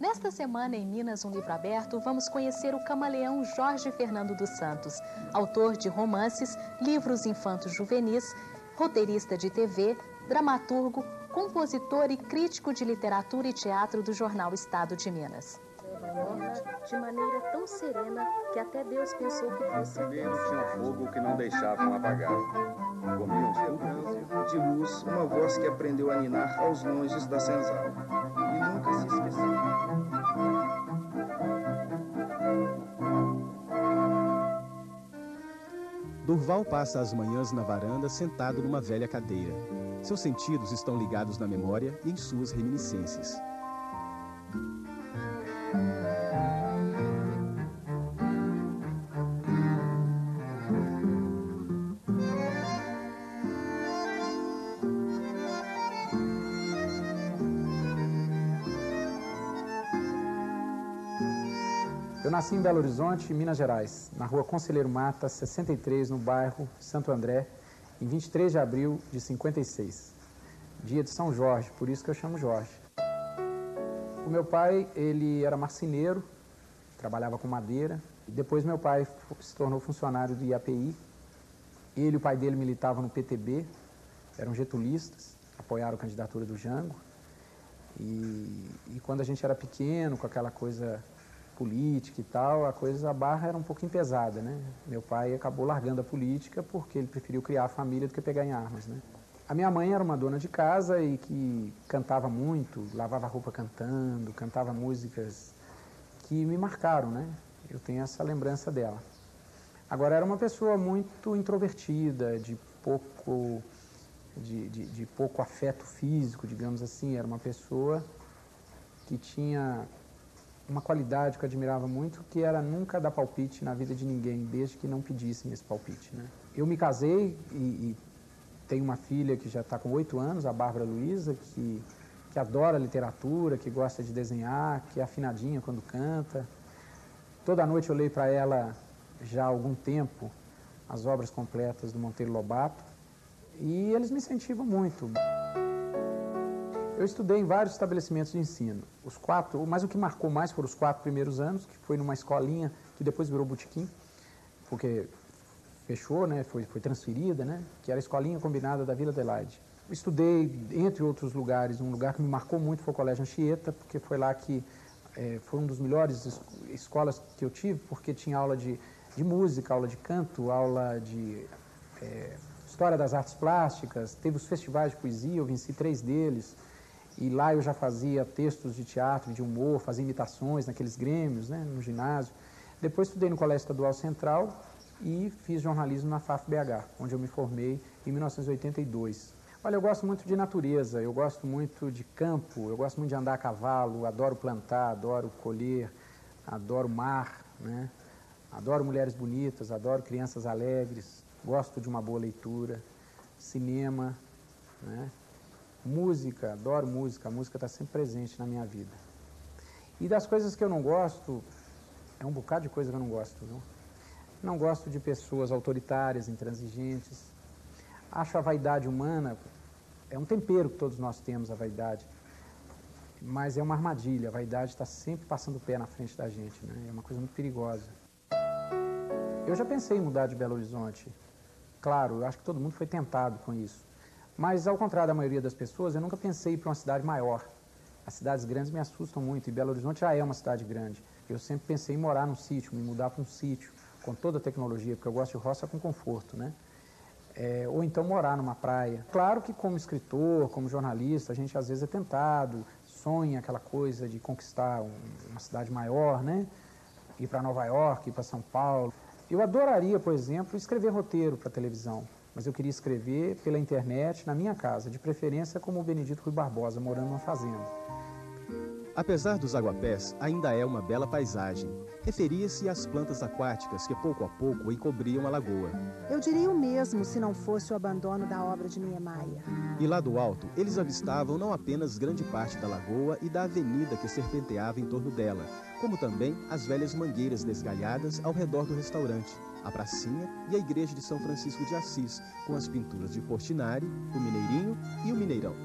Nesta semana, em Minas, um livro aberto, vamos conhecer o camaleão Jorge Fernando dos Santos, autor de romances, livros infantos-juvenis, roteirista de TV, dramaturgo, compositor e crítico de literatura e teatro do jornal Estado de Minas. De maneira tão serena que até Deus pensou que fosse... Primeiro tinha um fogo que não deixavam apagar. Comiam tudo. De luz, uma voz que aprendeu a ninar aos longes da senzala. E nunca se esqueceu. Durval passa as manhãs na varanda sentado numa velha cadeira. Seus sentidos estão ligados na memória e em suas reminiscências. Eu nasci em Belo Horizonte, Minas Gerais, na rua Conselheiro Mata, 63, no bairro Santo André, em 23 de abril de 56. Dia de São Jorge, por isso que eu chamo Jorge. O meu pai, ele era marceneiro, trabalhava com madeira. Depois meu pai se tornou funcionário do IAPI. Ele e o pai dele militavam no PTB, eram getulistas, apoiaram a candidatura do Jango. E quando a gente era pequeno, com aquela coisa política e tal, a barra era um pouquinho pesada, né? Meu pai acabou largando a política porque ele preferiu criar a família do que pegar em armas, né? A minha mãe era uma dona de casa e que cantava muito, lavava roupa cantando, cantava músicas que me marcaram, né? Eu tenho essa lembrança dela. Agora, era uma pessoa muito introvertida, de pouco afeto físico, digamos assim. Era uma pessoa que tinha uma qualidade que eu admirava muito, que era nunca dar palpite na vida de ninguém, desde que não pedissem esse palpite, né? Eu me casei e tenho uma filha que já está com 8 anos, a Bárbara Luiza, que adora literatura, que gosta de desenhar, que é afinadinha quando canta. Toda noite eu leio para ela, já há algum tempo, as obras completas do Monteiro Lobato, e eles me incentivam muito. Eu estudei em vários estabelecimentos de ensino. Os 4, mas o que marcou mais foram os 4 primeiros anos, que foi numa escolinha que depois virou botequim, porque fechou, né, foi transferida, né, que era a escolinha combinada da Vila Adelaide. Estudei, entre outros lugares, um lugar que me marcou muito foi o Colégio Anchieta, porque foi lá que foi um dos melhores escolas que eu tive, porque tinha aula de música, aula de canto, aula de história das artes plásticas, teve os festivais de poesia, eu venci 3 deles. E lá eu já fazia textos de teatro, de humor, fazia imitações naqueles grêmios, né, no ginásio. Depois estudei no Colégio Estadual Central e fiz jornalismo na FAF-BH, onde eu me formei em 1982. Olha, eu gosto muito de natureza, eu gosto muito de campo, eu gosto muito de andar a cavalo, adoro plantar, adoro colher, adoro mar, né? Adoro mulheres bonitas, adoro crianças alegres, gosto de uma boa leitura, cinema, né? Música, adoro música, a música está sempre presente na minha vida. E das coisas que eu não gosto, é um bocado de coisa que eu não gosto, viu? Não gosto de pessoas autoritárias, intransigentes. Acho a vaidade humana, é um tempero que todos nós temos, a vaidade, mas é uma armadilha, a vaidade está sempre passando o pé na frente da gente, né? É uma coisa muito perigosa. Eu já pensei em mudar de Belo Horizonte, claro, eu acho que todo mundo foi tentado com isso. Mas, ao contrário da maioria das pessoas, eu nunca pensei em ir para uma cidade maior. As cidades grandes me assustam muito, e Belo Horizonte já é uma cidade grande. Eu sempre pensei em morar num sítio, me mudar para um sítio, com toda a tecnologia, porque eu gosto de roça com conforto, né? Ou então morar numa praia. Claro que como escritor, como jornalista, a gente às vezes é tentado, sonha aquela coisa de conquistar uma cidade maior, né? Ir para Nova York, ir para São Paulo. Eu adoraria, por exemplo, escrever roteiro para televisão. Mas eu queria escrever pela internet, na minha casa, de preferência como o Benedito Rui Barbosa, morando numa fazenda. Apesar dos aguapés, ainda é uma bela paisagem. Referia-se às plantas aquáticas que, pouco a pouco, encobriam a lagoa. Eu diria o mesmo se não fosse o abandono da obra de Niemeyer. E lá do alto, eles avistavam não apenas grande parte da lagoa e da avenida que serpenteava em torno dela, como também as velhas mangueiras desgalhadas ao redor do restaurante, a pracinha e a igreja de São Francisco de Assis, com as pinturas de Portinari, o Mineirinho e o Mineirão.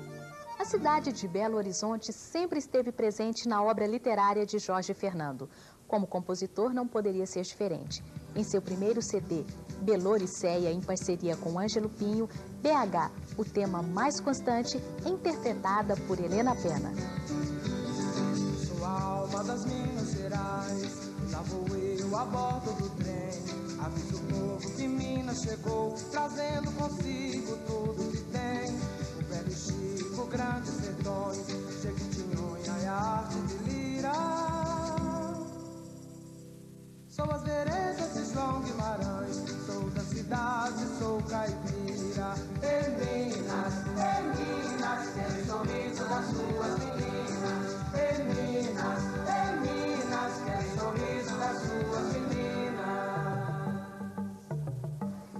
A cidade de Belo Horizonte sempre esteve presente na obra literária de Jorge Fernando. Como compositor, não poderia ser diferente. Em seu primeiro CD, Beloriceia, em parceria com Ângelo Pinho, BH, o tema mais constante, interpretada por Helena Pena. Sou a alma das Minas Gerais, lá vou eu a bordo do trem. Aviso o povo que Minas chegou, trazendo consigo tudo que tem. O velho Chico, grandes sertões, Jequitinhonha e a arte de lira. Sou as veredas de João Guimarães, sou da cidade, sou caipira. Em Minas, quero o sorriso das suas meninas. Em Minas, quero o sorriso das suas meninas.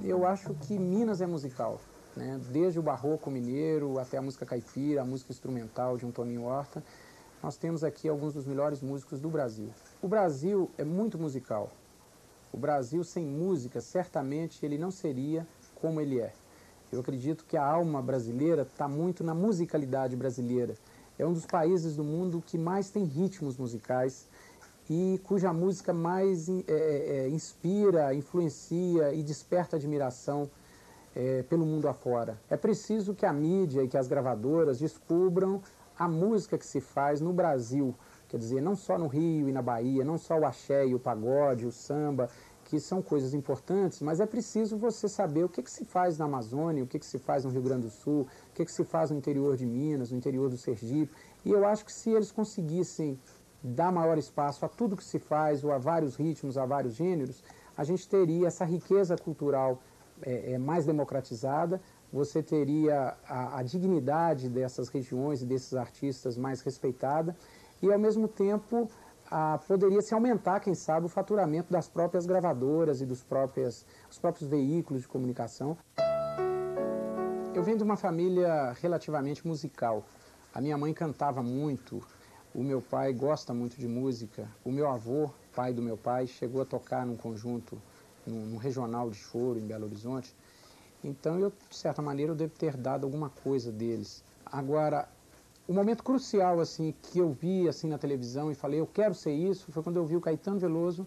Eu acho que Minas é musical, né? Desde o barroco mineiro até a música caipira, a música instrumental de um Toninho Horta. Nós temos aqui alguns dos melhores músicos do Brasil. O Brasil é muito musical. O Brasil sem música, certamente, ele não seria como ele é. Eu acredito que a alma brasileira está muito na musicalidade brasileira. É um dos países do mundo que mais tem ritmos musicais e cuja música mais inspira, influencia e desperta admiração pelo mundo afora. É preciso que a mídia e que as gravadoras descubram a música que se faz no Brasil, quer dizer, não só no Rio e na Bahia, não só o axé e o pagode, o samba, que são coisas importantes, mas é preciso você saber o que se faz na Amazônia, o que se faz no Rio Grande do Sul, o que se faz no interior de Minas, no interior do Sergipe. E eu acho que se eles conseguissem dar maior espaço a tudo que se faz, ou a vários ritmos, a vários gêneros, a gente teria essa riqueza cultural mais democratizada, você teria a dignidade dessas regiões e desses artistas mais respeitada e, ao mesmo tempo, poderia se aumentar, quem sabe, o faturamento das próprias gravadoras e dos próprios veículos de comunicação. Eu venho de uma família relativamente musical. A minha mãe cantava muito, o meu pai gosta muito de música, o meu avô, pai do meu pai, chegou a tocar num conjunto, num regional de choro em Belo Horizonte. Então, de certa maneira, eu devo ter dado alguma coisa deles. Agora, o momento crucial assim, que eu vi assim, na televisão e falei, eu quero ser isso, foi quando eu vi o Caetano Veloso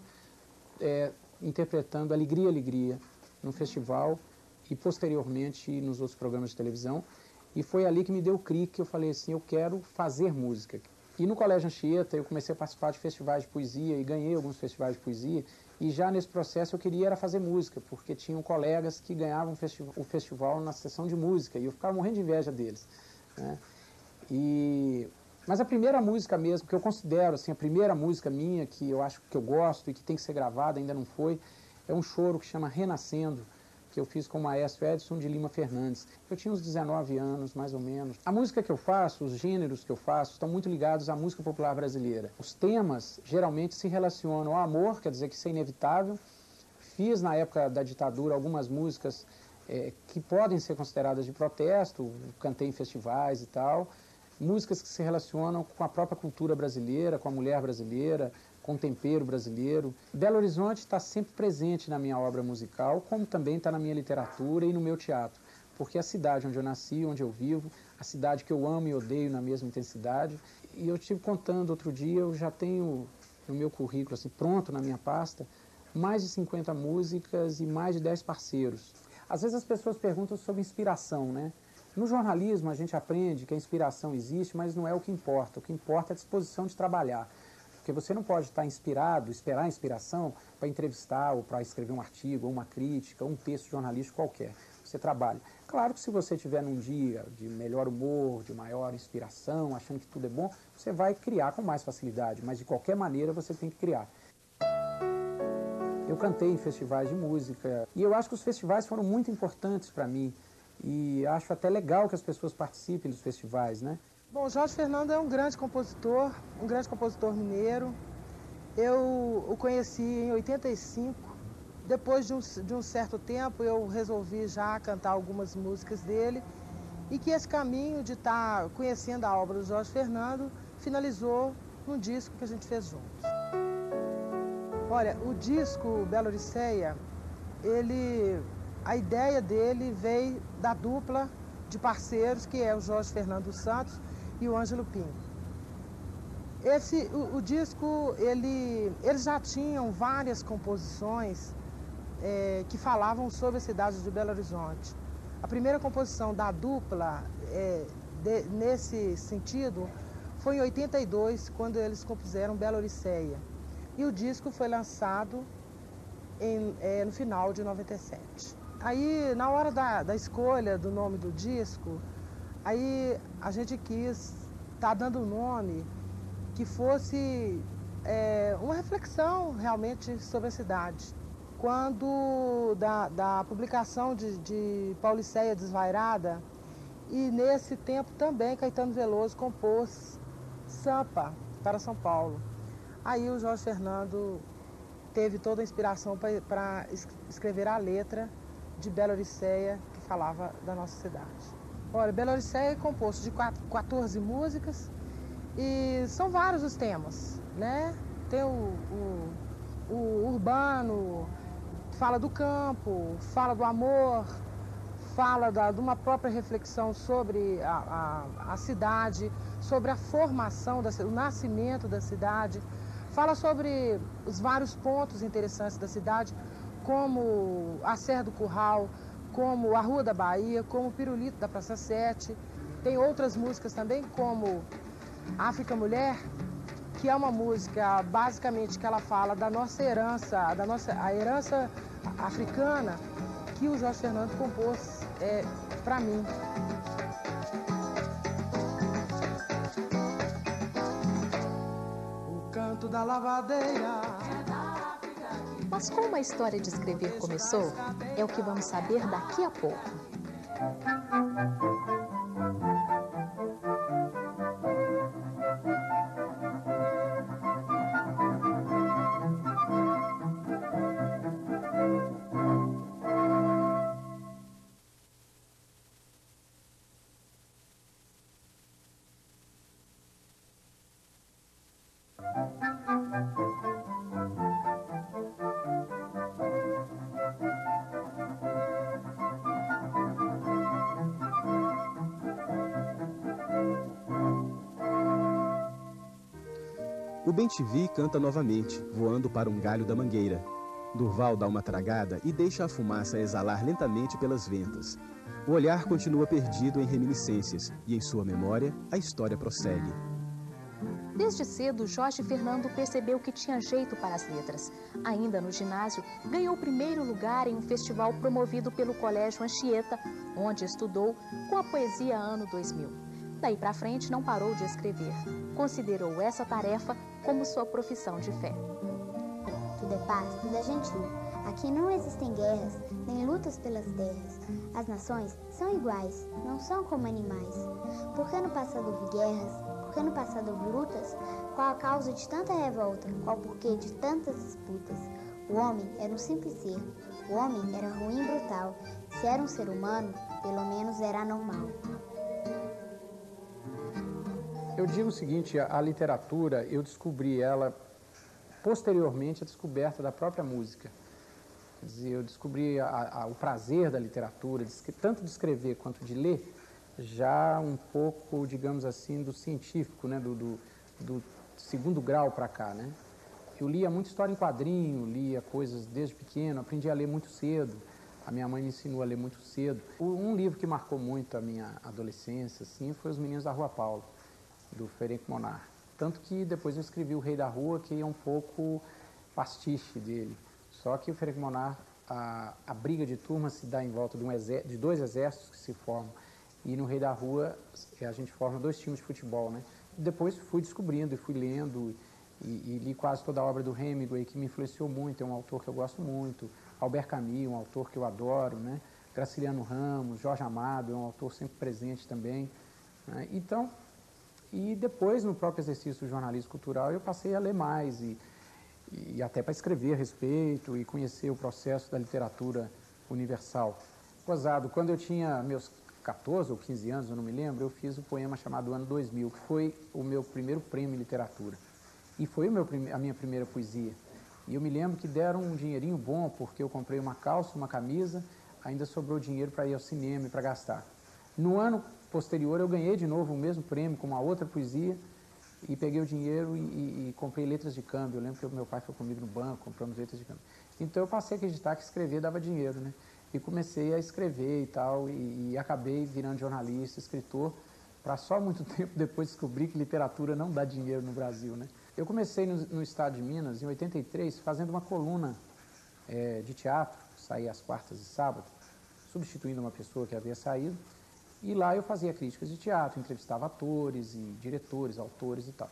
interpretando Alegria, Alegria, no festival e, posteriormente, nos outros programas de televisão. E foi ali que me deu o clique, que eu falei assim, eu quero fazer música. E no Colégio Anchieta, eu comecei a participar de festivais de poesia e ganhei alguns festivais de poesia. E já nesse processo eu queria era fazer música, porque tinham colegas que ganhavam o festival na sessão de música, e eu ficava morrendo de inveja deles, né? Mas a primeira música mesmo, que eu considero assim, a primeira música minha, que eu acho que eu gosto e que tem que ser gravada, ainda não foi, é um choro que chama Renascendo, que eu fiz com o maestro Edson de Lima Fernandes. Eu tinha uns 19 anos, mais ou menos. A música que eu faço, os gêneros que eu faço, estão muito ligados à música popular brasileira. Os temas, geralmente, se relacionam ao amor, quer dizer que isso é inevitável. Fiz, na época da ditadura, algumas músicas que podem ser consideradas de protesto, cantei em festivais e tal. Músicas que se relacionam com a própria cultura brasileira, com a mulher brasileira, com o tempero brasileiro. Belo Horizonte está sempre presente na minha obra musical, como também está na minha literatura e no meu teatro, porque é a cidade onde eu nasci, onde eu vivo, a cidade que eu amo e odeio na mesma intensidade. E eu estive contando outro dia, eu já tenho no meu currículo, assim, pronto na minha pasta, mais de 50 músicas e mais de 10 parceiros. Às vezes as pessoas perguntam sobre inspiração, né? No jornalismo a gente aprende que a inspiração existe, mas não é o que importa. O que importa é a disposição de trabalhar. Porque você não pode estar inspirado, esperar a inspiração para entrevistar ou para escrever um artigo, ou uma crítica, ou um texto jornalístico qualquer. Você trabalha. Claro que se você estiver num dia de melhor humor, de maior inspiração, achando que tudo é bom, você vai criar com mais facilidade, mas de qualquer maneira você tem que criar. Eu cantei em festivais de música e eu acho que os festivais foram muito importantes para mim e acho até legal que as pessoas participem dos festivais, né? Bom, Jorge Fernando é um grande compositor mineiro. Eu o conheci em 85. Depois de um certo tempo, eu resolvi já cantar algumas músicas dele e que esse caminho de estar conhecendo a obra do Jorge Fernando finalizou num disco que a gente fez juntos. Olha, o disco Beloriceia, a ideia dele veio da dupla de parceiros, que é o Jorge Fernando dos Santos e o Ângelo Pinho. O disco, eles já tinham várias composições que falavam sobre a cidade de Belo Horizonte. A primeira composição da dupla, nesse sentido, foi em 82, quando eles compuseram Bela Odisseia. E o disco foi lançado no final de 97. Aí, na hora da escolha do nome do disco, aí a gente quis estar dando um nome que fosse uma reflexão realmente sobre a cidade. Quando da publicação de Pauliceia Desvairada, e nesse tempo também Caetano Veloso compôs Sampa para São Paulo. Aí o Jorge Fernando teve toda a inspiração para escrever a letra de Bela Odisseia, que falava da nossa cidade. Olha, Bela Odisseia é composto de 14 músicas e são vários os temas, né? Tem o urbano, fala do campo, fala do amor, fala de uma própria reflexão sobre a cidade, sobre a formação, o nascimento da cidade, fala sobre os vários pontos interessantes da cidade, como a Serra do Curral, como a Rua da Bahia, como o Pirulito da Praça 7. Tem outras músicas também, como África Mulher, que é uma música, basicamente, que ela fala da nossa herança, a herança africana, que o Jorge Fernando compôs para mim. O canto da lavadeira. Mas como a história de escrever começou, é o que vamos saber daqui a pouco. O Bem-te-vi canta novamente, voando para um galho da mangueira. Durval dá uma tragada e deixa a fumaça exalar lentamente pelas ventas. O olhar continua perdido em reminiscências e, em sua memória, a história prossegue. Desde cedo, Jorge Fernando percebeu que tinha jeito para as letras. Ainda no ginásio, ganhou o primeiro lugar em um festival promovido pelo Colégio Anchieta, onde estudou com a poesia ano 2000. Daí para frente, não parou de escrever. Considerou essa tarefa como sua profissão de fé. Tudo é paz, tudo é gentil. Aqui não existem guerras, nem lutas pelas terras. As nações são iguais, não são como animais. Porque no passado houve guerras, porque no passado houve lutas, qual a causa de tanta revolta, qual o porquê de tantas disputas? O homem era um simples ser, o homem era ruim e brutal. Se era um ser humano, pelo menos era anormal. Eu digo o seguinte, a literatura, eu descobri ela posteriormente à descoberta da própria música. Quer dizer, eu descobri o prazer da literatura, tanto de escrever quanto de ler, já um pouco, digamos assim, do científico, né? do segundo grau para cá, né? Eu lia muita história em quadrinho, lia coisas desde pequeno, aprendi a ler muito cedo. A minha mãe me ensinou a ler muito cedo. Um livro que marcou muito a minha adolescência, assim, foi Os Meninos da Rua Paulo, do Ferenc Monar. Tanto que depois eu escrevi O Rei da Rua, que é um pouco pastiche dele. Só que o Ferenc Monar, a briga de turma se dá em volta de dois exércitos que se formam. E no Rei da Rua a gente forma 2 times de futebol, né? Depois fui descobrindo e fui lendo e li quase toda a obra do Hemingway, que me influenciou muito, é um autor que eu gosto muito. Albert Camus, um autor que eu adoro, né? Graciliano Ramos, Jorge Amado, é um autor sempre presente também, né? Então, e depois, no próprio exercício do jornalismo cultural, eu passei a ler mais e até para escrever a respeito e conhecer o processo da literatura universal. Gozado, quando eu tinha meus 14 ou 15 anos, eu não me lembro, eu fiz um poema chamado Ano 2000, que foi o meu primeiro prêmio em literatura. E foi a minha primeira poesia. E eu me lembro que deram um dinheirinho bom, porque eu comprei uma calça, uma camisa, ainda sobrou dinheiro para ir ao cinema e para gastar. No ano posterior eu ganhei de novo o mesmo prêmio com uma outra poesia e peguei o dinheiro e comprei letras de câmbio. Eu lembro que meu pai foi comigo no banco, compramos letras de câmbio. Então eu passei a acreditar que escrever dava dinheiro, né? E comecei a escrever e tal, e acabei virando jornalista, escritor, para só muito tempo depois descobrir que literatura não dá dinheiro no Brasil, né? Eu comecei no estado de Minas, em 83, fazendo uma coluna de teatro, saía às quartas e sábados, substituindo uma pessoa que havia saído, e lá eu fazia críticas de teatro, entrevistava atores e diretores, autores e tal.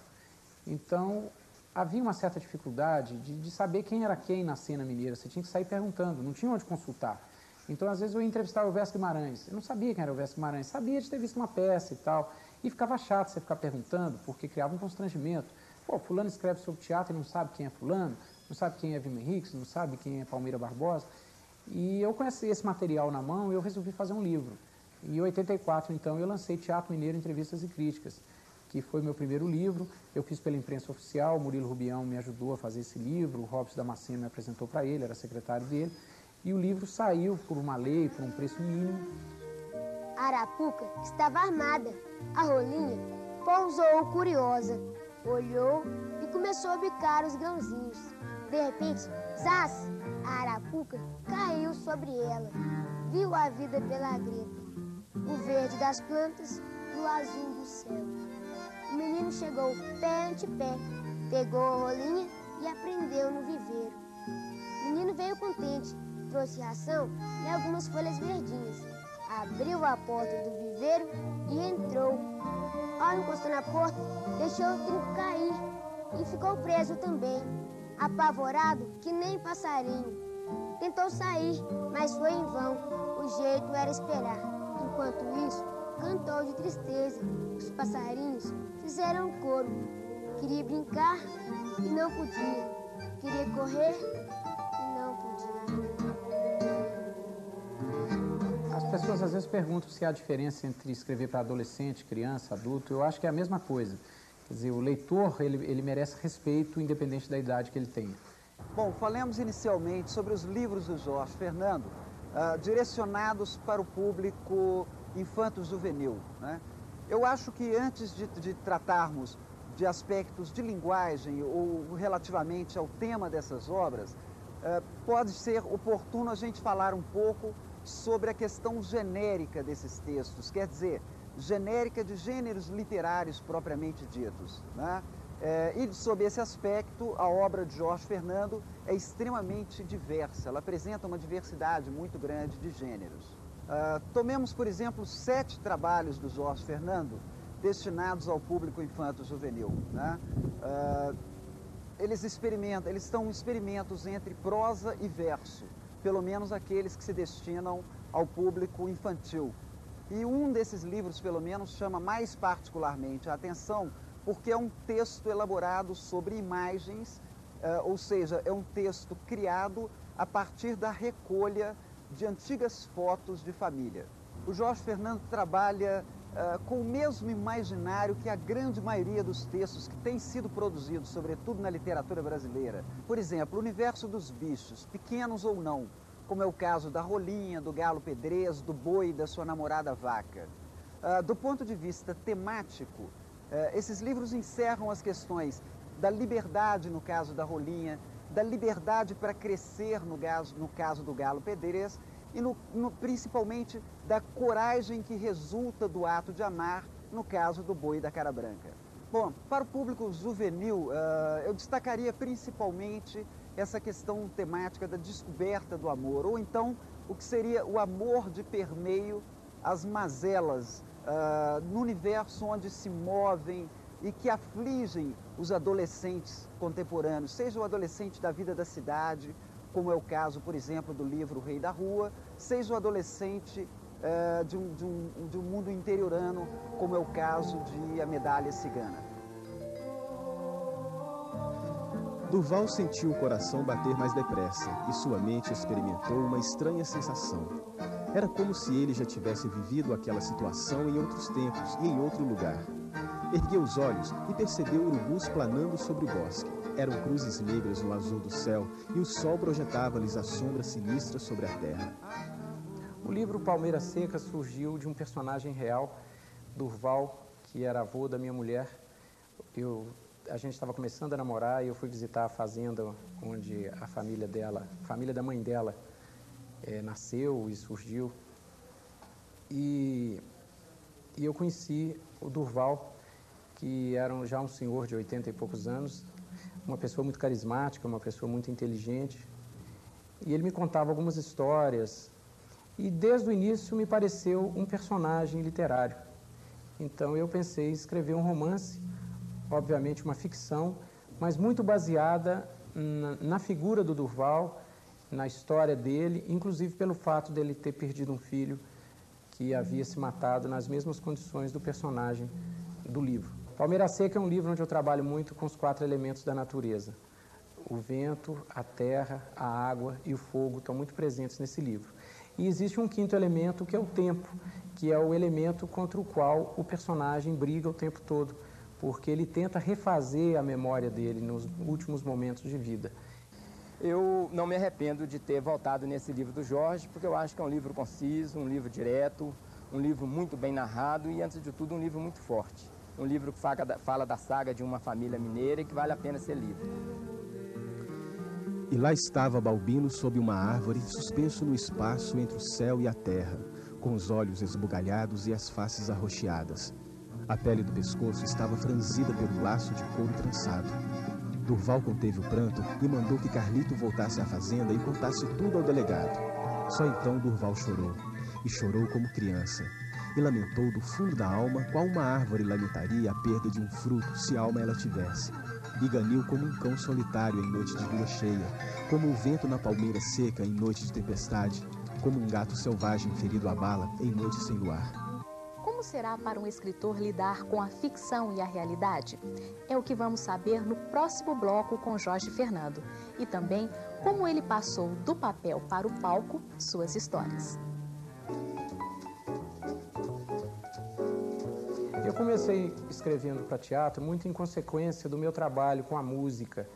Então, havia uma certa dificuldade de saber quem era quem na cena mineira, você tinha que sair perguntando, não tinha onde consultar. Então, às vezes, eu ia entrevistar o Elvésio Guimarães, eu não sabia quem era o Elvésio Guimarães, sabia de ter visto uma peça e tal, e ficava chato você ficar perguntando, porque criava um constrangimento. Pô, fulano escreve sobre teatro e não sabe quem é fulano, não sabe quem é Wim Henriques, não sabe quem é Palmeira Barbosa. E eu conheci esse material na mão e eu resolvi fazer um livro. Em 84, então, eu lancei Teatro Mineiro, Entrevistas e Críticas, que foi meu primeiro livro. Eu fiz pela imprensa oficial, o Murilo Rubião me ajudou a fazer esse livro, o Robson Damasceno me apresentou para ele, era secretário dele. E o livro saiu por uma lei, por um preço mínimo. A arapuca estava armada. A rolinha pousou curiosa, olhou e começou a bicar os grãozinhos. De repente, zás, a arapuca caiu sobre ela. Viu a vida pela greta, o verde das plantas e o azul do céu. O menino chegou pé ante pé, pegou a rolinha e aprendeu no viveiro. O menino veio contente, trouxe ração e algumas folhas verdinhas. Abriu a porta do viveiro e entrou. Ao encostar na porta, deixou o trinco cair e ficou preso também, apavorado que nem passarinho. Tentou sair, mas foi em vão, o jeito era esperar. Enquanto isso, cantou de tristeza. Os passarinhos fizeram um coro. Queria brincar e não podia. Queria correr e não podia. As pessoas às vezes perguntam se há diferença entre escrever para adolescente, criança, adulto. Eu acho que é a mesma coisa. Quer dizer, o leitor, ele merece respeito independente da idade que ele tenha. Bom, falemos inicialmente sobre os livros do Jorge Fernando, direcionados para o público infanto-juvenil, né? Eu acho que antes de tratarmos de aspectos de linguagem ou relativamente ao tema dessas obras, pode ser oportuno a gente falar um pouco sobre a questão genérica desses textos, quer dizer, genérica de gêneros literários propriamente ditos, né? E sob esse aspecto, a obra de Jorge Fernando é extremamente diversa, ela apresenta uma diversidade muito grande de gêneros. Tomemos, por exemplo, 7 trabalhos do Jorge Fernando destinados ao público infanto-juvenil, né? Eles são experimentos entre prosa e verso, pelo menos aqueles que se destinam ao público infantil. E um desses livros, pelo menos, chama mais particularmente a atenção, porque é um texto elaborado sobre imagens, ou seja, é um texto criado a partir da recolha de antigas fotos de família. O Jorge Fernando trabalha com o mesmo imaginário que a grande maioria dos textos que têm sido produzidos, sobretudo na literatura brasileira. Por exemplo, o universo dos bichos, pequenos ou não, como é o caso da rolinha, do galo pedrez, do boi e da sua namorada vaca. Do ponto de vista temático, esses livros encerram as questões da liberdade, no caso da rolinha, da liberdade para crescer, no caso do galo pedrez, e principalmente da coragem que resulta do ato de amar, no caso do boi da cara branca. Bom, para o público juvenil, eu destacaria principalmente essa questão temática da descoberta do amor, ou então o que seria o amor de permeio às mazelas, no universo onde se movem e que afligem os adolescentes contemporâneos, seja o adolescente da vida da cidade, como é o caso, por exemplo, do livro O Rei da Rua, seja o adolescente de um mundo interiorano, como é o caso de A Medalha Cigana. Durval sentiu o coração bater mais depressa e sua mente experimentou uma estranha sensação. Era como se ele já tivesse vivido aquela situação em outros tempos e em outro lugar. Ergueu os olhos e percebeu urubus planando sobre o bosque. Eram cruzes negras no azul do céu e o sol projetava-lhes a sombra sinistra sobre a terra. O livro Palmeira Seca surgiu de um personagem real, Durval, que era avô da minha mulher. A gente estava começando a namorar e eu fui visitar a fazenda onde a família da mãe dela, nasceu e surgiu. E eu conheci o Durval, que era já um senhor de 80 e poucos anos, uma pessoa muito carismática, uma pessoa muito inteligente. E ele me contava algumas histórias e desde o início me pareceu um personagem literário. Então eu pensei em escrever um romance, obviamente uma ficção, mas muito baseada na figura do Durval, na história dele, inclusive pelo fato dele ter perdido um filho que havia se matado nas mesmas condições do personagem do livro. Palmeira Seca é um livro onde eu trabalho muito com os 4 elementos da natureza. O vento, a terra, a água e o fogo estão muito presentes nesse livro. E existe um 5º elemento, que é o tempo, que é o elemento contra o qual o personagem briga o tempo todo, porque ele tenta refazer a memória dele nos últimos momentos de vida. Eu não me arrependo de ter voltado nesse livro do Jorge, porque eu acho que é um livro conciso, um livro direto, um livro muito bem narrado e, antes de tudo, um livro muito forte. Um livro que fala da saga de uma família mineira e que vale a pena ser lido. E lá estava Balbino sob uma árvore, suspenso no espaço entre o céu e a terra, com os olhos esbugalhados e as faces arroxeadas. A pele do pescoço estava franzida pelo laço de couro trançado. Durval conteve o pranto e mandou que Carlito voltasse à fazenda e contasse tudo ao delegado. Só então Durval chorou, e chorou como criança, e lamentou do fundo da alma qual uma árvore lamentaria a perda de um fruto se alma ela tivesse. E ganiu como um cão solitário em noite de lua cheia, como o vento na palmeira seca em noite de tempestade, como um gato selvagem ferido à bala em noite sem luar. Como será para um escritor lidar com a ficção e a realidade? É o que vamos saber no próximo bloco com Jorge Fernando. E também como ele passou do papel para o palco suas histórias. Eu comecei escrevendo para teatro muito em consequência do meu trabalho com a música.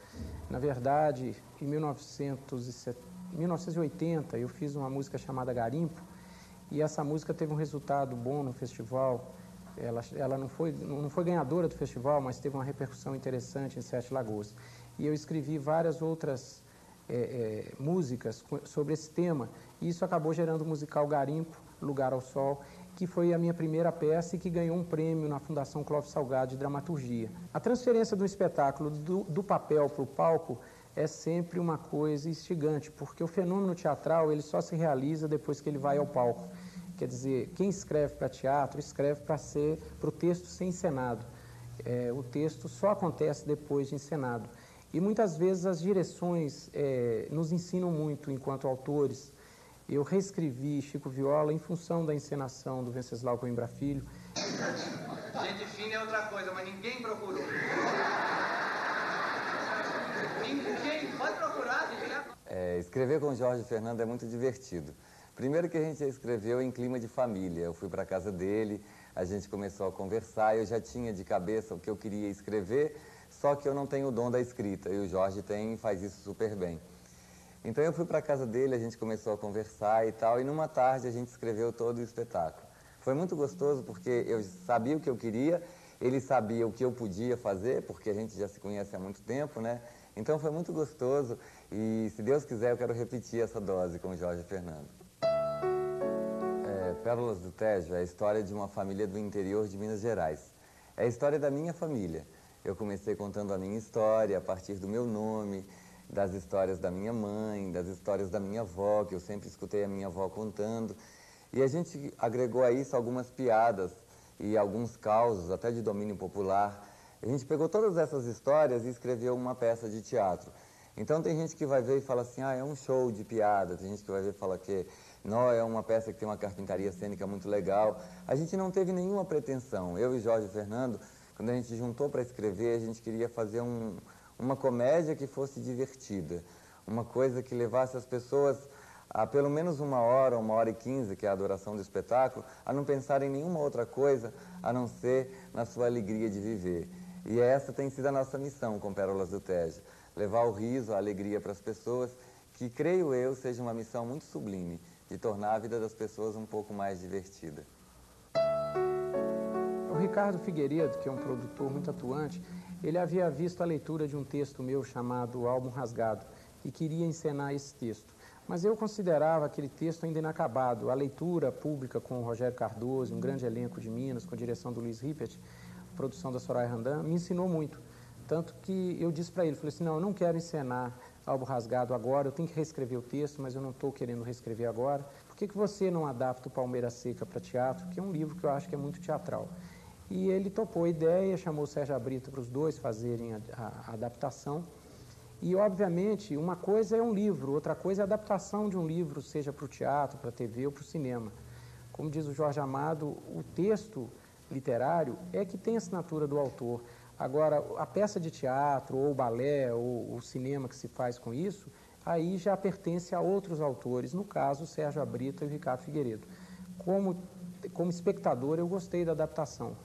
Na verdade, em 1980, eu fiz uma música chamada Garimpo, e essa música teve um resultado bom no festival. Ela não foi ganhadora do festival, mas teve uma repercussão interessante em Sete Lagoas. E eu escrevi várias outras músicas sobre esse tema, e isso acabou gerando o musical Garimpo, Lugar ao Sol, que foi a minha primeira peça e que ganhou um prêmio na Fundação Clóvis Salgado de Dramaturgia. A transferência do espetáculo do papel para o palco é sempre uma coisa instigante, porque o fenômeno teatral ele só se realiza depois que ele vai ao palco. Quer dizer, quem escreve para teatro, escreve para o texto ser encenado. O texto só acontece depois de encenado. E muitas vezes as direções nos ensinam muito enquanto autores. Eu reescrevi Chico Viola em função da encenação do Venceslau Coimbra Filho. Gente fina é outra coisa, mas ninguém procurou. Ninguém pode procurar. Escrever com Jorge Fernando é muito divertido. Primeiro que a gente escreveu em clima de família. Eu fui para a casa dele, a gente começou a conversar, eu já tinha de cabeça o que eu queria escrever, só que eu não tenho o dom da escrita, e o Jorge tem e faz isso super bem. Então eu fui para a casa dele, a gente começou a conversar e tal, e numa tarde a gente escreveu todo o espetáculo. Foi muito gostoso porque eu sabia o que eu queria, ele sabia o que eu podia fazer, porque a gente já se conhece há muito tempo, né? Então foi muito gostoso e, se Deus quiser, eu quero repetir essa dose com o Jorge Fernando. Pérolas do Tejo é a história de uma família do interior de Minas Gerais. É a história da minha família. Eu comecei contando a minha história a partir do meu nome, das histórias da minha mãe, das histórias da minha avó, que eu sempre escutei a minha avó contando. E a gente agregou a isso algumas piadas e alguns causos, até de domínio popular. A gente pegou todas essas histórias e escreveu uma peça de teatro. Então tem gente que vai ver e fala assim, é um show de piada. Tem gente que vai ver e fala que não, é uma peça que tem uma carpintaria cênica muito legal. A gente não teve nenhuma pretensão. Eu e Jorge Fernando, quando a gente juntou para escrever, a gente queria fazer uma comédia que fosse divertida, uma coisa que levasse as pessoas a pelo menos 1h e 15, que é a duração do espetáculo, a não pensar em nenhuma outra coisa a não ser na sua alegria de viver. E essa tem sido a nossa missão com Pérolas do Tejo, levar o riso, a alegria para as pessoas, que creio eu seja uma missão muito sublime, de tornar a vida das pessoas um pouco mais divertida. O Ricardo Figueiredo, que é um produtor muito atuante, ele havia visto a leitura de um texto meu chamado Álbum Rasgado e queria encenar esse texto. Mas eu considerava aquele texto ainda inacabado. A leitura pública com o Rogério Cardoso, um grande elenco de Minas, com a direção do Luiz Rippert, produção da Soraya Randan, me ensinou muito. Tanto que eu disse para ele, falei assim, não, eu não quero encenar Álbum Rasgado agora, eu tenho que reescrever o texto, mas eu não estou querendo reescrever agora. Por que você não adapta o Palmeira Seca para teatro, que é um livro que eu acho que é muito teatral? E ele topou a ideia, chamou o Sérgio Abrita para os dois fazerem a adaptação. E, obviamente, uma coisa é um livro, outra coisa é a adaptação de um livro, seja para o teatro, para a TV ou para o cinema. Como diz o Jorge Amado, o texto literário é que tem a assinatura do autor. Agora, a peça de teatro, ou o balé, ou o cinema que se faz com isso, aí já pertence a outros autores, no caso, o Sérgio Abrita e o Ricardo Figueiredo. Como espectador, eu gostei da adaptação.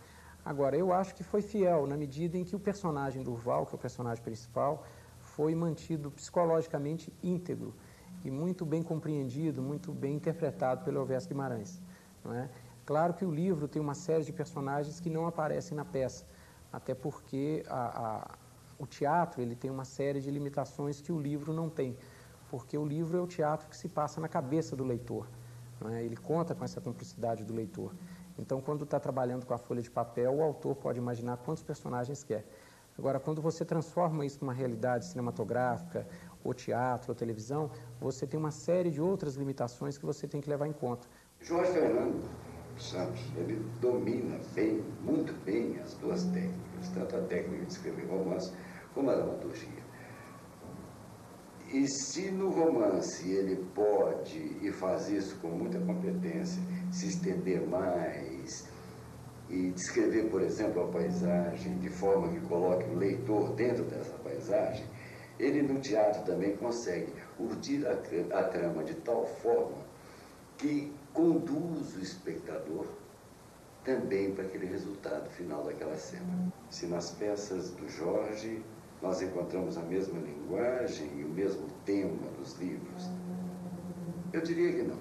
Agora, eu acho que foi fiel, na medida em que o personagem Durval, que é o personagem principal, foi mantido psicologicamente íntegro e muito bem compreendido, muito bem interpretado pelo Elvésio Guimarães. Não é? Claro que o livro tem uma série de personagens que não aparecem na peça, até porque o teatro ele tem uma série de limitações que o livro não tem, porque o livro é o teatro que se passa na cabeça do leitor. Não é? Ele conta com essa cumplicidade do leitor. Então, quando está trabalhando com a folha de papel, o autor pode imaginar quantos personagens quer. Agora, quando você transforma isso numa realidade cinematográfica, ou teatro, ou televisão, você tem uma série de outras limitações que você tem que levar em conta. Jorge Fernando Santos, ele domina bem, muito bem as duas técnicas, tanto a técnica de escrever romance como a dramaturgia. E se no romance ele pode, e faz isso com muita competência, se estender mais e descrever, por exemplo, a paisagem de forma que coloque o leitor dentro dessa paisagem, ele no teatro também consegue urdir a trama de tal forma que conduz o espectador também para aquele resultado final daquela cena. Se nas peças do Jorge nós encontramos a mesma linguagem e o mesmo tema dos livros, eu diria que não.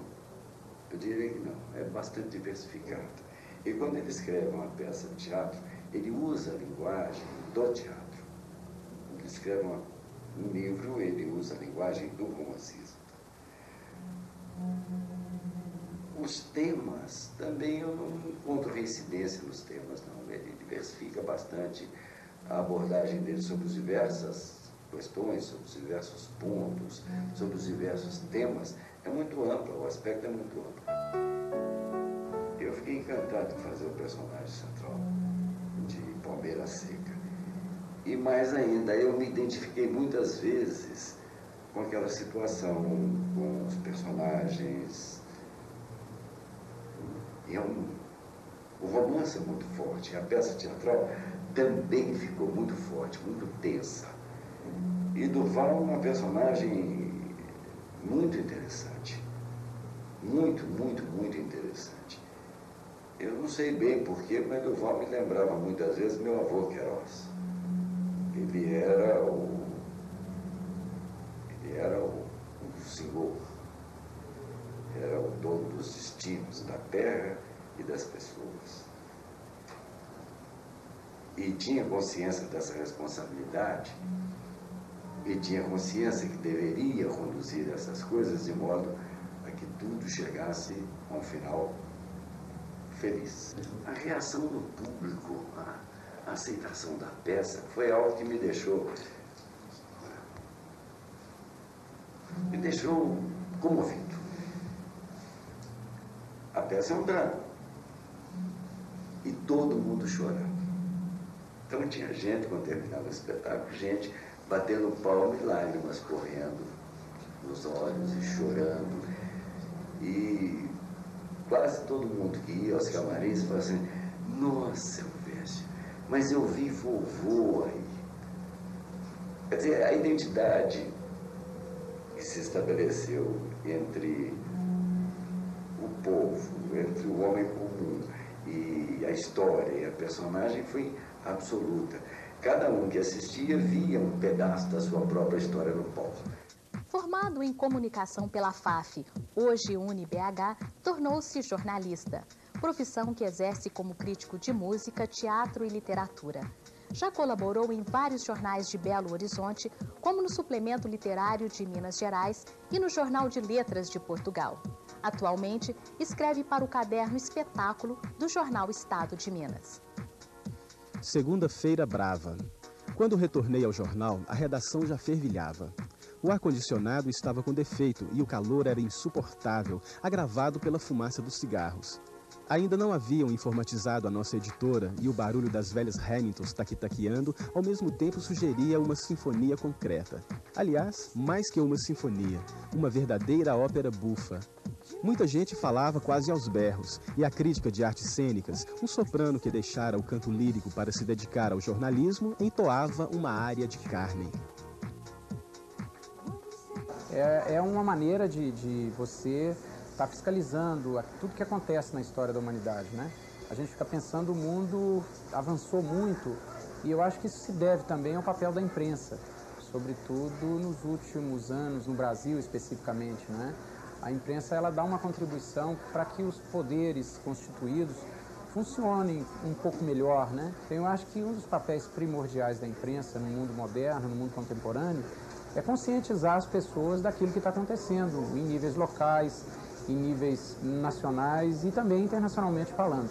Eu diria que não. É bastante diversificado. E quando ele escreve uma peça de teatro, ele usa a linguagem do teatro. Quando ele escreve um livro, ele usa a linguagem do romancismo. Os temas, também eu não encontro reincidência nos temas, não. Ele diversifica bastante a abordagem dele sobre as diversas questões, sobre os diversos pontos, sobre os diversos temas. É muito amplo, o aspecto é muito amplo. Eu fiquei encantado de fazer o personagem central de Palmeira Seca. E mais ainda, eu me identifiquei muitas vezes com aquela situação, com os personagens. E o romance é muito forte, a peça teatral também ficou muito forte, muito tensa. E Durval é uma personagem muito interessante. Muito, muito, muito interessante. Eu não sei bem porquê, mas Durval me lembrava muitas vezes meu avô Queiroz. Ele era o senhor, era o dono dos destinos da terra e das pessoas. E tinha consciência dessa responsabilidade, e tinha consciência que deveria conduzir essas coisas de modo a que tudo chegasse a um final feliz. A reação do público, a aceitação da peça, foi algo que me deixou comovido. A peça é um drama. E todo mundo chorando. Então tinha gente, quando terminava o espetáculo, gente batendo palma e lágrimas correndo nos olhos e chorando. E quase todo mundo que ia aos camarins falava assim, nossa, Elvésio, mas eu vi vovô aí. Quer dizer, a identidade que se estabeleceu entre o povo, entre o homem comum e a história e a personagem foi absoluta. Cada um que assistia via um pedaço da sua própria história no palco. Formado em comunicação pela FAF, hoje UniBH, tornou-se jornalista, profissão que exerce como crítico de música, teatro e literatura. Já colaborou em vários jornais de Belo Horizonte, como no Suplemento Literário de Minas Gerais e no Jornal de Letras de Portugal. Atualmente, escreve para o caderno Espetáculo do jornal Estado de Minas. Segunda-feira brava. Quando retornei ao jornal, a redação já fervilhava. O ar-condicionado estava com defeito e o calor era insuportável, agravado pela fumaça dos cigarros. Ainda não haviam informatizado a nossa editora e o barulho das velhas Hamiltons taquitaqueando ao mesmo tempo sugeria uma sinfonia concreta. Aliás, mais que uma sinfonia, uma verdadeira ópera bufa. Muita gente falava quase aos berros, e a crítica de artes cênicas, um soprano que deixara o canto lírico para se dedicar ao jornalismo, entoava uma área de Carmen. É uma maneira de você estar fiscalizando tudo que acontece na história da humanidade, né? A gente fica pensando, o mundo avançou muito, e eu acho que isso se deve também ao papel da imprensa, sobretudo nos últimos anos, no Brasil especificamente, né? A imprensa, ela dá uma contribuição para que os poderes constituídos funcionem um pouco melhor, né? Então, eu acho que um dos papéis primordiais da imprensa no mundo moderno, no mundo contemporâneo, é conscientizar as pessoas daquilo que está acontecendo em níveis locais, em níveis nacionais e também internacionalmente falando.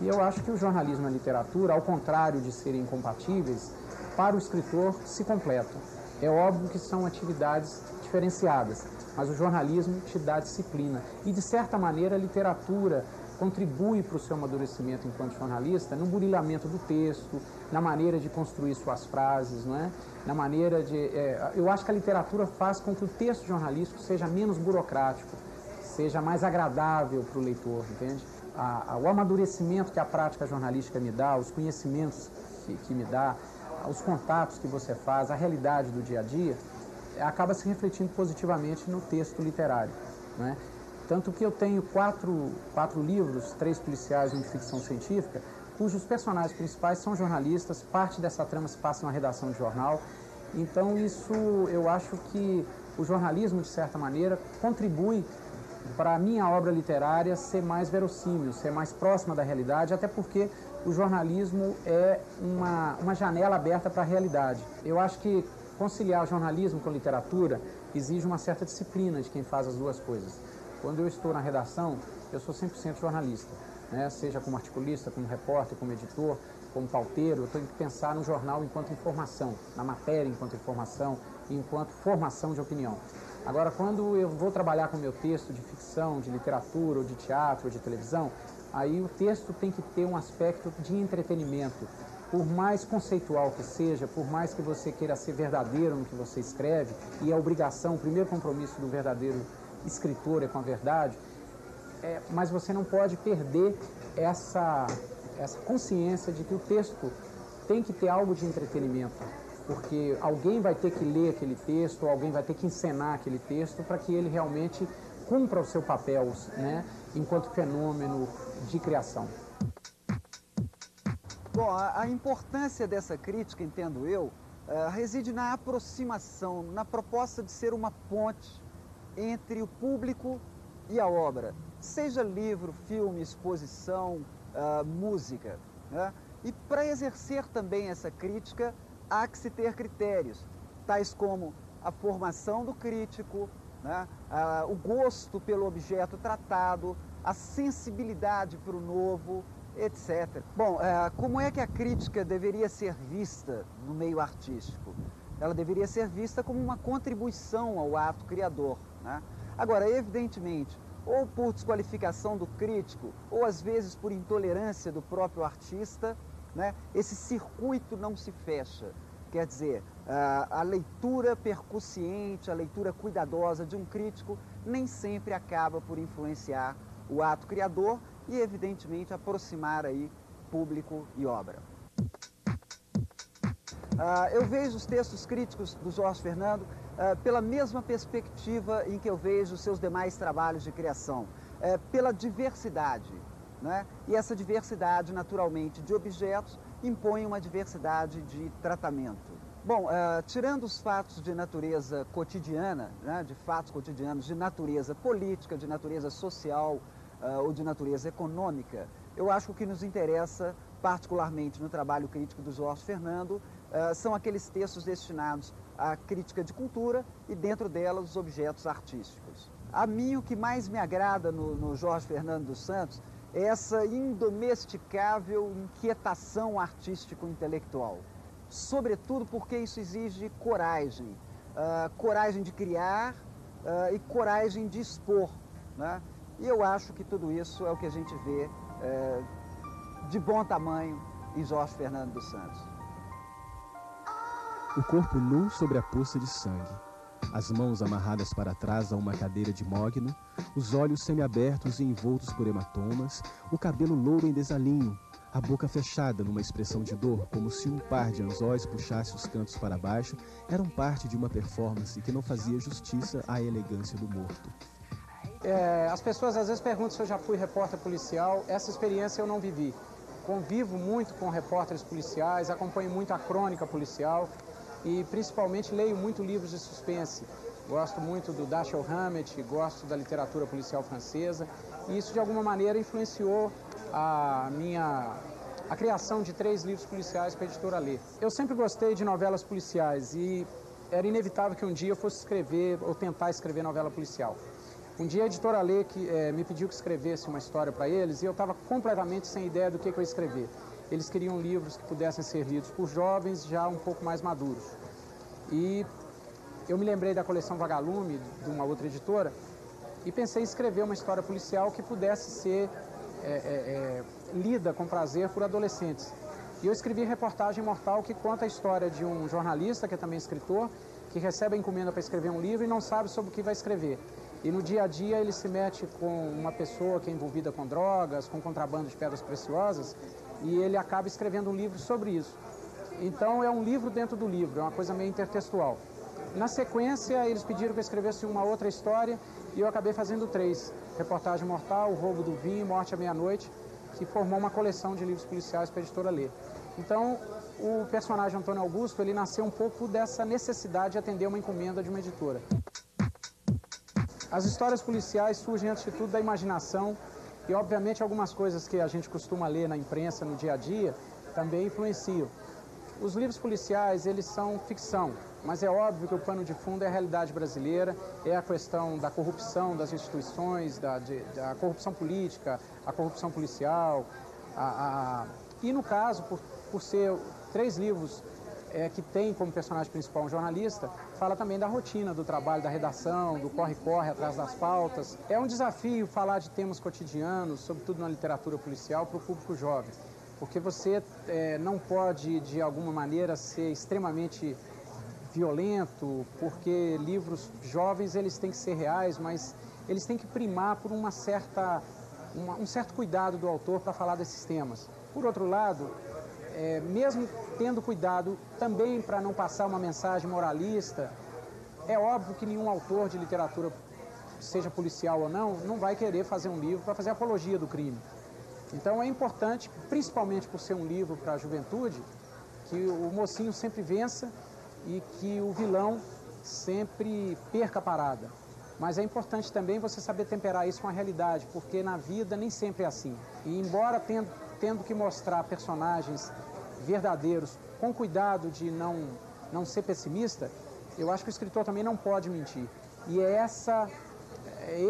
E eu acho que o jornalismo e a literatura, ao contrário de serem incompatíveis, para o escritor se completam. É óbvio que são atividades diferenciadas, mas o jornalismo te dá disciplina. E, de certa maneira, a literatura contribui para o seu amadurecimento enquanto jornalista no burilamento do texto, na maneira de construir suas frases, não é? Na maneira de... eu acho que a literatura faz com que o texto jornalístico seja menos burocrático, seja mais agradável para o leitor, entende? O amadurecimento que a prática jornalística me dá, os conhecimentos que me dá, os contatos que você faz, a realidade do dia a dia, acaba se refletindo positivamente no texto literário, não é? Tanto que eu tenho quatro livros, 3 policiais e um de ficção científica, cujos personagens principais são jornalistas, parte dessa trama se passa em uma redação de jornal. Então isso, eu acho que o jornalismo, de certa maneira, contribui para a minha obra literária ser mais verossímil, ser mais próxima da realidade, até porque o jornalismo é uma janela aberta para a realidade. Eu acho que conciliar o jornalismo com a literatura exige uma certa disciplina de quem faz as duas coisas. Quando eu estou na redação, eu sou 100% jornalista, né? Seja como articulista, como repórter, como editor, como pauteiro, eu tenho que pensar no jornal enquanto informação, na matéria enquanto informação, enquanto formação de opinião. Agora, quando eu vou trabalhar com o meu texto de ficção, de literatura, ou de teatro, ou de televisão, aí o texto tem que ter um aspecto de entretenimento. Por mais conceitual que seja, por mais que você queira ser verdadeiro no que você escreve, e a obrigação, o primeiro compromisso do verdadeiro escritor é com a verdade, mas você não pode perder essa consciência de que o texto tem que ter algo de entretenimento, porque alguém vai ter que ler aquele texto, ou alguém vai ter que encenar aquele texto para que ele realmente cumpra o seu papel, né, enquanto fenômeno de criação. Bom, a importância dessa crítica, entendo eu, reside na aproximação, na proposta de ser uma ponte entre o público e a obra, seja livro, filme, exposição, música, né? E para exercer também essa crítica, há que se ter critérios, tais como a formação do crítico, né? O gosto pelo objeto tratado, a sensibilidade para o novo, etc. Bom, como é que a crítica deveria ser vista no meio artístico? Ela deveria ser vista como uma contribuição ao ato criador, né? Agora, evidentemente, ou por desqualificação do crítico, ou às vezes por intolerância do próprio artista, né, esse circuito não se fecha. Quer dizer, a leitura percussiente, a leitura cuidadosa de um crítico nem sempre acaba por influenciar o ato criador e, evidentemente, aproximar aí público e obra. Eu vejo os textos críticos do Jorge Fernando pela mesma perspectiva em que eu vejo os seus demais trabalhos de criação, pela diversidade, né? E essa diversidade, naturalmente, de objetos impõe uma diversidade de tratamento. Bom, tirando os fatos de natureza cotidiana, né, de fatos cotidianos de natureza política, de natureza social ou de natureza econômica, eu acho que o que nos interessa, particularmente no trabalho crítico do Jorge Fernando, são aqueles textos destinados à crítica de cultura e, dentro delas, os objetos artísticos. A mim, o que mais me agrada no Jorge Fernando dos Santos é essa indomesticável inquietação artístico-intelectual. Sobretudo porque isso exige coragem, coragem de criar e coragem de expor, né? E eu acho que tudo isso é o que a gente vê de bom tamanho em Jorge Fernando dos Santos. O corpo nu sobre a poça de sangue, as mãos amarradas para trás a uma cadeira de mogno, os olhos semiabertos e envoltos por hematomas, o cabelo louro em desalinho, a boca fechada numa expressão de dor, como se um par de anzóis puxasse os cantos para baixo, eram parte de uma performance que não fazia justiça à elegância do morto. As pessoas às vezes perguntam se eu já fui repórter policial. Essa experiência eu não vivi. Convivo muito com repórteres policiais, acompanho muito a crônica policial e principalmente leio muito livros de suspense. Gosto muito do Dashiell Hammett, gosto da literatura policial francesa e isso de alguma maneira influenciou a criação de 3 livros policiais para a editora ler. Eu sempre gostei de novelas policiais e era inevitável que um dia eu fosse escrever ou tentar escrever novela policial. Um dia a editora Lê me pediu que escrevesse uma história para eles e eu estava completamente sem ideia do que eu ia escrever. Eles queriam livros que pudessem ser lidos por jovens já um pouco mais maduros. E eu me lembrei da coleção Vagalume, de uma outra editora, e pensei em escrever uma história policial que pudesse ser lida com prazer por adolescentes. E eu escrevi Reportagem Mortal, que conta a história de um jornalista, que é também escritor, que recebe a encomenda para escrever um livro e não sabe sobre o que vai escrever. E no dia a dia ele se mete com uma pessoa que é envolvida com drogas, com contrabando de pedras preciosas, e ele acaba escrevendo um livro sobre isso. Então é um livro dentro do livro, é uma coisa meio intertextual. Na sequência, eles pediram que eu escrevesse uma outra história e eu acabei fazendo 3. Reportagem Mortal, O Roubo do Vinho, Morte à Meia-Noite, que formou uma coleção de livros policiais para a editora Lê. Então, o personagem Antônio Augusto, ele nasceu um pouco dessa necessidade de atender uma encomenda de uma editora. As histórias policiais surgem, antes de tudo, da imaginação e, obviamente, algumas coisas que a gente costuma ler na imprensa no dia a dia também influenciam. Os livros policiais, eles são ficção, mas é óbvio que o pano de fundo é a realidade brasileira, é a questão da corrupção das instituições, da corrupção política, a corrupção policial. E no caso, por ser 3 livros que tem como personagem principal um jornalista, fala também da rotina do trabalho, da redação, do corre-corre atrás das pautas. É um desafio falar de temas cotidianos, sobretudo na literatura policial, para o público jovem, porque você não pode, de alguma maneira, ser extremamente violento, porque livros jovens eles têm que ser reais, mas eles têm que primar por um certo cuidado do autor para falar desses temas. Por outro lado, mesmo tendo cuidado também para não passar uma mensagem moralista, é óbvio que nenhum autor de literatura, seja policial ou não vai querer fazer um livro para fazer apologia do crime. Então é importante, principalmente por ser um livro para a juventude, que o mocinho sempre vença e que o vilão sempre perca a parada. Mas é importante também você saber temperar isso com a realidade, porque na vida nem sempre é assim. E embora tendo que mostrar personagens verdadeiros, com cuidado de não ser pessimista, eu acho que o escritor também não pode mentir. E é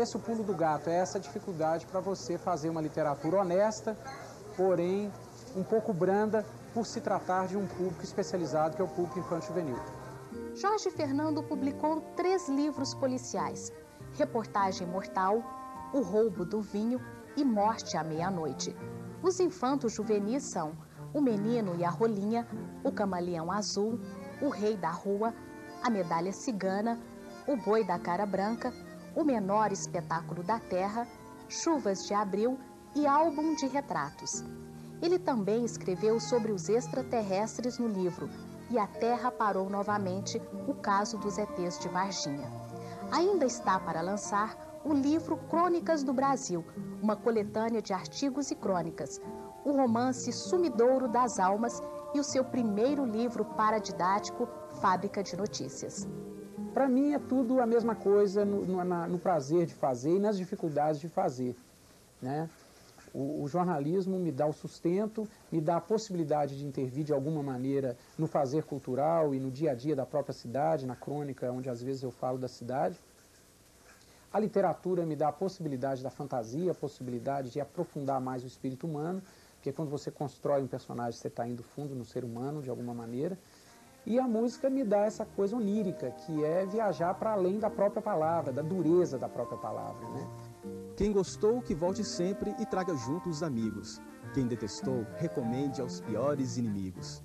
esse o pulo do gato, é essa dificuldade para você fazer uma literatura honesta, porém um pouco branda, por se tratar de um público especializado, que é o público infanto-juvenil. Jorge Fernando publicou 3 livros policiais: Reportagem Mortal, O Roubo do Vinho e Morte à Meia-Noite. Os infantos juvenis são O Menino e a Rolinha, O Camaleão Azul, O Rei da Rua, A Medalha Cigana, O Boi da Cara Branca, O Menor Espetáculo da Terra, Chuvas de Abril e Álbum de Retratos. Ele também escreveu sobre os extraterrestres no livro E a Terra Parou Novamente, o caso dos ETs de Varginha. Ainda está para lançar o livro Crônicas do Brasil, uma coletânea de artigos e crônicas, o romance Sumidouro das Almas e o seu primeiro livro paradidático, Fábrica de Notícias. Para mim é tudo a mesma coisa no prazer de fazer e nas dificuldades de fazer, né? O jornalismo me dá o sustento, me dá a possibilidade de intervir de alguma maneira no fazer cultural e no dia a dia da própria cidade, na crônica, onde às vezes eu falo da cidade. A literatura me dá a possibilidade da fantasia, a possibilidade de aprofundar mais o espírito humano, porque quando você constrói um personagem, você está indo fundo no ser humano, de alguma maneira. E a música me dá essa coisa onírica, que é viajar para além da própria palavra, da dureza da própria palavra, né? Quem gostou, que volte sempre e traga junto os amigos. Quem detestou, recomende aos piores inimigos.